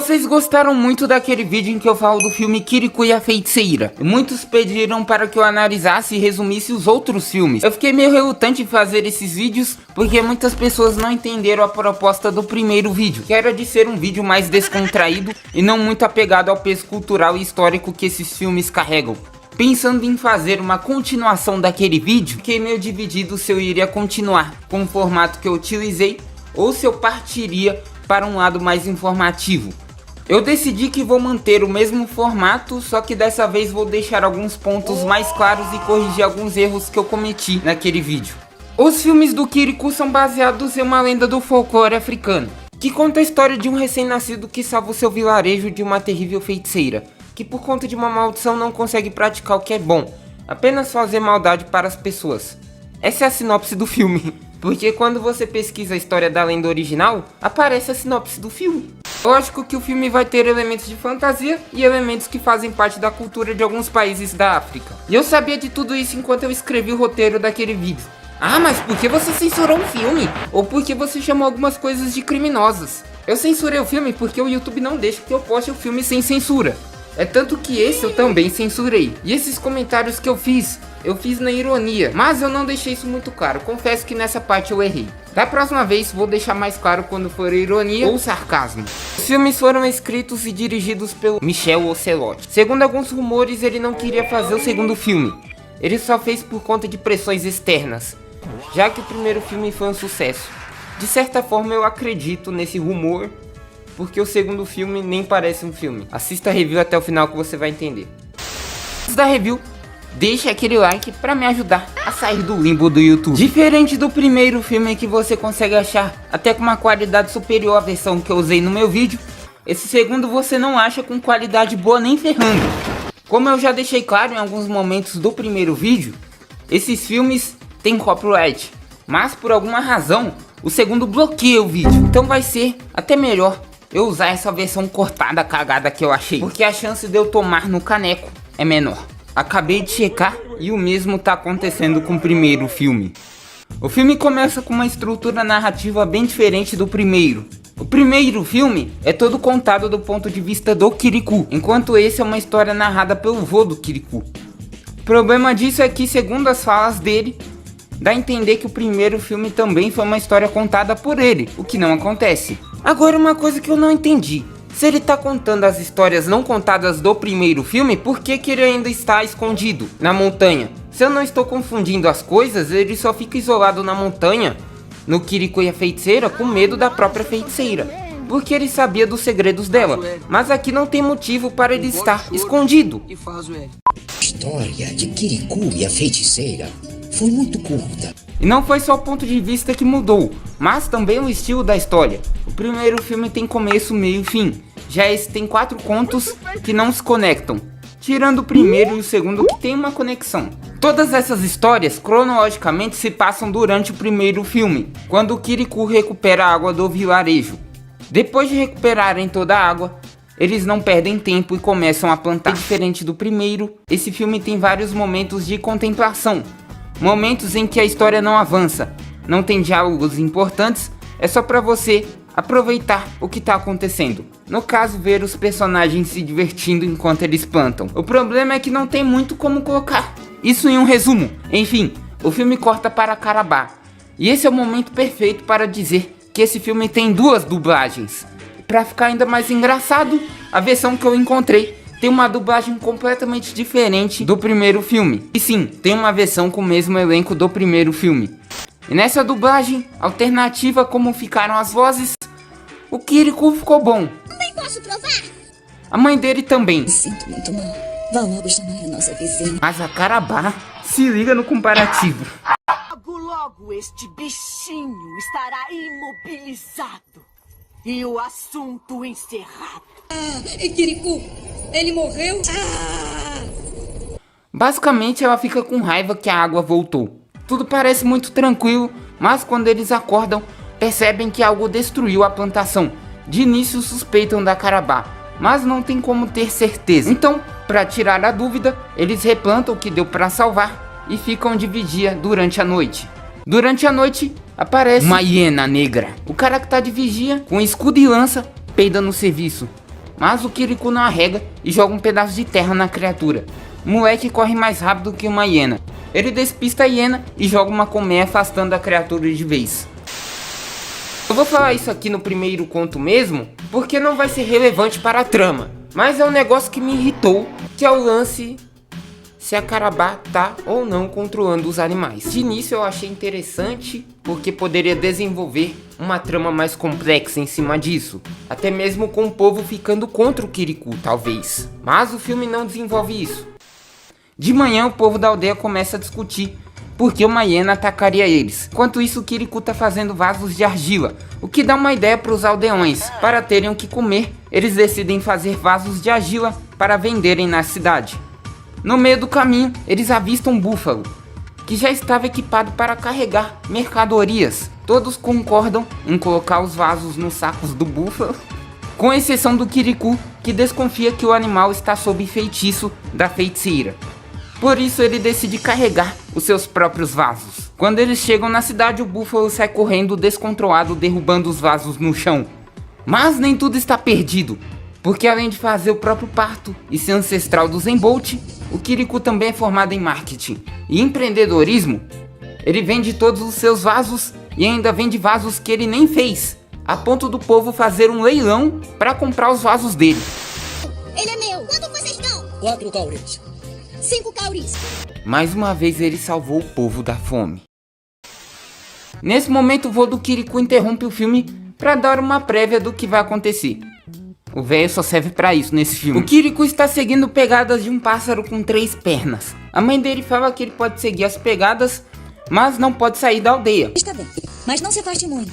Vocês gostaram muito daquele vídeo em que eu falo do filme Kirikou e a Feiticeira. Muitos pediram para que eu analisasse e resumisse os outros filmes. Eu fiquei meio relutante em fazer esses vídeos porque muitas pessoas não entenderam a proposta do primeiro vídeo, que era de ser um vídeo mais descontraído e não muito apegado ao peso cultural e histórico que esses filmes carregam. Pensando em fazer uma continuação daquele vídeo, fiquei meio dividido se eu iria continuar com o formato que eu utilizei ou se eu partiria para um lado mais informativo. Eu decidi que vou manter o mesmo formato, só que dessa vez vou deixar alguns pontos mais claros e corrigir alguns erros que eu cometi naquele vídeo. Os filmes do Kirikou são baseados em uma lenda do folclore africano, que conta a história de um recém-nascido que salva o seu vilarejo de uma terrível feiticeira, que por conta de uma maldição não consegue praticar o que é bom, apenas fazer maldade para as pessoas. Essa é a sinopse do filme, porque quando você pesquisa a história da lenda original, aparece a sinopse do filme. Lógico que o filme vai ter elementos de fantasia e elementos que fazem parte da cultura de alguns países da África. E eu sabia de tudo isso enquanto eu escrevi o roteiro daquele vídeo. Ah, mas por que você censurou um filme? Ou por que você chamou algumas coisas de criminosas? Eu censurei o filme porque o YouTube não deixa que eu poste o filme sem censura. É tanto que esse eu também censurei. E esses comentários que eu fiz na ironia, mas eu não deixei isso muito claro. Confesso que nessa parte eu errei. Da próxima vez vou deixar mais claro quando for ironia ou sarcasmo. Os filmes foram escritos e dirigidos pelo Michel Ocelotti. Segundo alguns rumores, ele não queria fazer o segundo filme. Ele só fez por conta de pressões externas, já que o primeiro filme foi um sucesso. De certa forma eu acredito nesse rumor, porque o segundo filme nem parece um filme. Assista a review até o final que você vai entender. Antes da review, deixe aquele like para me ajudar a sair do limbo do YouTube. Diferente do primeiro filme que você consegue achar até com uma qualidade superior à versão que eu usei no meu vídeo, esse segundo você não acha com qualidade boa nem ferrando. Como eu já deixei claro em alguns momentos do primeiro vídeo, esses filmes têm copyright, mas por alguma razão o segundo bloqueia o vídeo. Então vai ser até melhor eu usar essa versão cortada cagada que eu achei, porque a chance de eu tomar no caneco é menor. Acabei de checar e o mesmo tá acontecendo com o primeiro filme. O filme começa com uma estrutura narrativa bem diferente do primeiro. O primeiro filme é todo contado do ponto de vista do Kirikou, enquanto esse é uma história narrada pelo vô do Kirikou. O problema disso é que, segundo as falas dele, dá a entender que o primeiro filme também foi uma história contada por ele, o que não acontece. Agora, uma coisa que eu não entendi. Se ele tá contando as histórias não contadas do primeiro filme, por que ele ainda está escondido na montanha? Se eu não estou confundindo as coisas, ele só fica isolado na montanha, no Kirikou e a Feiticeira, com medo da própria feiticeira, porque ele sabia dos segredos dela. Mas aqui não tem motivo para ele estar escondido. A história de Kirikou e a Feiticeira foi muito curta. E não foi só o ponto de vista que mudou, mas também o estilo da história. O primeiro filme tem começo, meio e fim. Já esse tem 4 contos que não se conectam, tirando o primeiro e o segundo que tem uma conexão. Todas essas histórias cronologicamente se passam durante o primeiro filme, quando o Kirikou recupera a água do vilarejo. Depois de recuperarem toda a água, eles não perdem tempo e começam a plantar. Diferente do primeiro, esse filme tem vários momentos de contemplação. Momentos em que a história não avança, não tem diálogos importantes, é só pra você aproveitar o que tá acontecendo. No caso, ver os personagens se divertindo enquanto eles plantam. O problema é que não tem muito como colocar isso em um resumo. Enfim, o filme corta para Karabá. E esse é o momento perfeito para dizer que esse filme tem 2 dublagens. Pra ficar ainda mais engraçado, a versão que eu encontrei tem uma dublagem completamente diferente do primeiro filme. E sim, tem uma versão com o mesmo elenco do primeiro filme. E nessa dublagem alternativa, como ficaram as vozes, o Kirikou ficou bom. Também posso provar? A mãe dele também. Me sinto muito mal. Vá logo chamar a nossa vizinha. Mas a Karabá se liga no comparativo. Logo este bichinho estará imobilizado e o assunto encerrado. E Kirikou? Ele morreu? Basicamente ela fica com raiva que a água voltou. Tudo parece muito tranquilo, mas quando eles acordam, percebem que algo destruiu a plantação. De início suspeitam da Karabá, mas não tem como ter certeza. Então, para tirar a dúvida, eles replantam o que deu para salvar e ficam de vigia durante a noite. Durante a noite, aparece uma hiena negra. O cara que tá de vigia, com escudo e lança, peida no serviço. mas o Kirikou não arrega e joga um pedaço de terra na criatura. O moleque corre mais rápido que uma hiena. Ele despista a hiena e joga uma colmeia afastando a criatura de vez. Eu vou falar isso aqui no primeiro conto mesmo, porque não vai ser relevante para a trama. Mas é um negócio que me irritou, que é o lance se a Carabá tá ou não controlando os animais. De início eu achei interessante, porque poderia desenvolver uma trama mais complexa em cima disso. Até mesmo com o povo ficando contra o Kirikou, talvez. Mas o filme não desenvolve isso. De manhã o povo da aldeia começa a discutir porque uma hiena atacaria eles. Enquanto isso o Kirikou tá fazendo vasos de argila, o que dá uma ideia para os aldeões. Para terem o que comer, eles decidem fazer vasos de argila para venderem na cidade. No meio do caminho, eles avistam um búfalo, que já estava equipado para carregar mercadorias. Todos concordam em colocar os vasos nos sacos do búfalo, com exceção do Kirikou, que desconfia que o animal está sob feitiço da feiticeira. Por isso ele decide carregar os seus próprios vasos. Quando eles chegam na cidade, o búfalo sai correndo descontrolado, derrubando os vasos no chão. Mas nem tudo está perdido, porque além de fazer o próprio parto e ser ancestral do Zenbolt, o Kirikou também é formado em marketing e empreendedorismo. Ele vende todos os seus vasos e ainda vende vasos que ele nem fez, a ponto do povo fazer um leilão para comprar os vasos dele. Ele é meu. Quanto vocês dão? 4 cauris. 5 cauris. Mais uma vez ele salvou o povo da fome. Nesse momento o vô do Kirikou interrompe o filme para dar uma prévia do que vai acontecer. O velho só serve pra isso nesse filme. O Kirikou está seguindo pegadas de um pássaro com 3 pernas. A mãe dele fala que ele pode seguir as pegadas, mas não pode sair da aldeia. Está bem, mas não se afaste muito.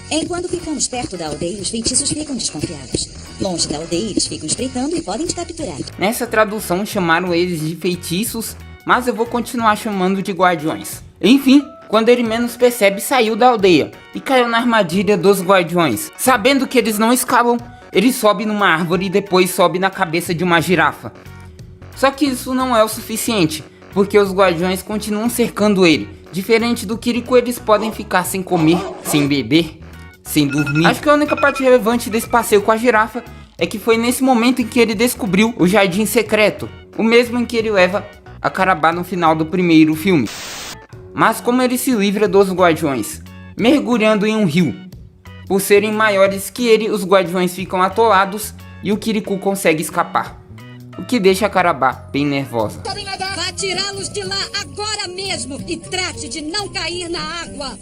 Enquanto ficamos perto da aldeia, os feitiços ficam desconfiados. Longe da aldeia, eles ficam espreitando e podem te capturar. Nessa tradução chamaram eles de feitiços, mas eu vou continuar chamando de guardiões. Enfim, quando ele menos percebe, saiu da aldeia e caiu na armadilha dos guardiões. Sabendo que eles não escalam, ele sobe numa árvore e depois sobe na cabeça de uma girafa. Só que isso não é o suficiente, porque os guardiões continuam cercando ele. Diferente do Kirikou, eles podem ficar sem comer, sem beber, sem dormir. Acho que a única parte relevante desse passeio com a girafa é que foi nesse momento em que ele descobriu o Jardim Secreto, o mesmo em que ele leva a Carabá no final do primeiro filme. Mas como ele se livra dos guardiões? Mergulhando em um rio. Por serem maiores que ele, os guardiões ficam atolados e o Kirikou consegue escapar, o que deixa a Carabá bem nervosa. Vá tirá-los de lá agora mesmo e trate de não cair na água.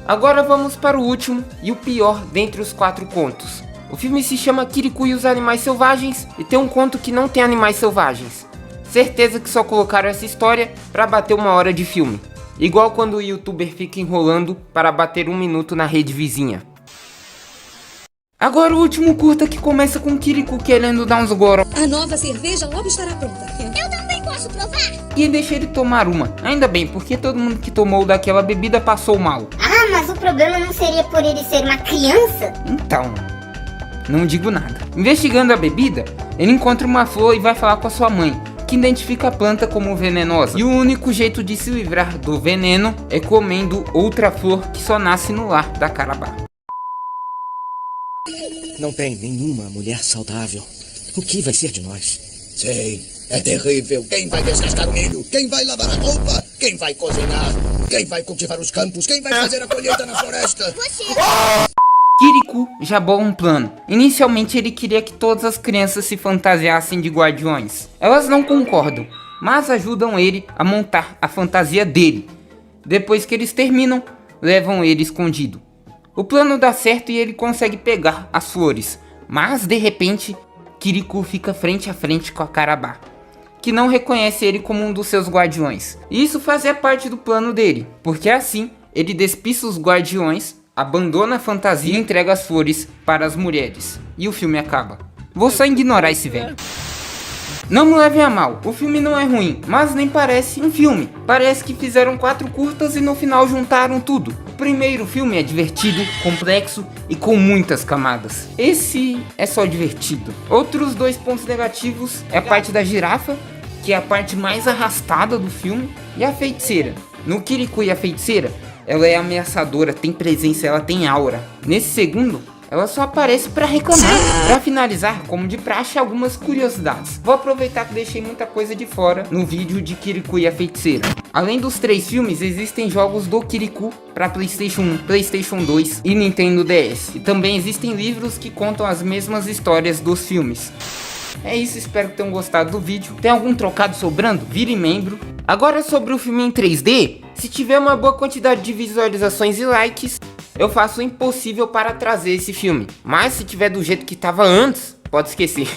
Agora vamos para o último e o pior dentre os 4 contos. O filme se chama Kirikou e os Animais Selvagens e tem um conto que não tem animais selvagens. Certeza que só colocaram essa história para bater 1 hora de filme. Igual quando o youtuber fica enrolando para bater 1 minuto na rede vizinha. Agora o último curta, que começa com Kirikou querendo dar uns goró. A nova cerveja logo estará pronta. Eu também posso provar. E deixa ele tomar uma. Ainda bem, porque todo mundo que tomou daquela bebida passou mal. Ah, mas o problema não seria por ele ser uma criança? Então, não digo nada. Investigando a bebida, ele encontra uma flor e vai falar com a sua mãe, que identifica a planta como venenosa. E o único jeito de se livrar do veneno é comendo outra flor que só nasce no lar da Carabá. Não tem nenhuma mulher saudável. O que vai ser de nós? Sei, é terrível. Quem vai descascar o milho? Quem vai lavar a roupa? Quem vai cozinhar? Quem vai cultivar os campos? Quem vai fazer a colheita na floresta? Kirikou já bola um plano. Inicialmente ele queria que todas as crianças se fantasiassem de guardiões. Elas não concordam, mas ajudam ele a montar a fantasia dele. Depois que eles terminam, levam ele escondido. O plano dá certo e ele consegue pegar as flores. Mas de repente, Kirikou fica frente a frente com a Carabá, que não reconhece ele como um dos seus guardiões. E isso fazia parte do plano dele, porque assim ele despista os guardiões, abandona a fantasia e entrega as flores para as mulheres. E o filme acaba. Vou só ignorar esse velho. Não me levem a mal, o filme não é ruim, mas nem parece um filme. Parece que fizeram 4 curtas e no final juntaram tudo. O primeiro filme é divertido, complexo e com muitas camadas. Esse é só divertido. Outros 2 pontos negativos é a parte da girafa, que é a parte mais arrastada do filme, e a feiticeira. No Kirikou e a feiticeira, ela é ameaçadora, tem presença, ela tem aura. Nesse segundo, ela só aparece pra reclamar. Pra finalizar, como de praxe, algumas curiosidades. Vou aproveitar que deixei muita coisa de fora no vídeo de Kirikou e a Feiticeira. Além dos 3 filmes, existem jogos do Kirikou para PlayStation 1, PlayStation 2 e Nintendo DS. E também existem livros que contam as mesmas histórias dos filmes. É isso, espero que tenham gostado do vídeo. Tem algum trocado sobrando? Vire membro. Agora sobre o filme em 3D, se tiver uma boa quantidade de visualizações e likes, eu faço o impossível para trazer esse filme. Mas se tiver do jeito que tava antes, pode esquecer.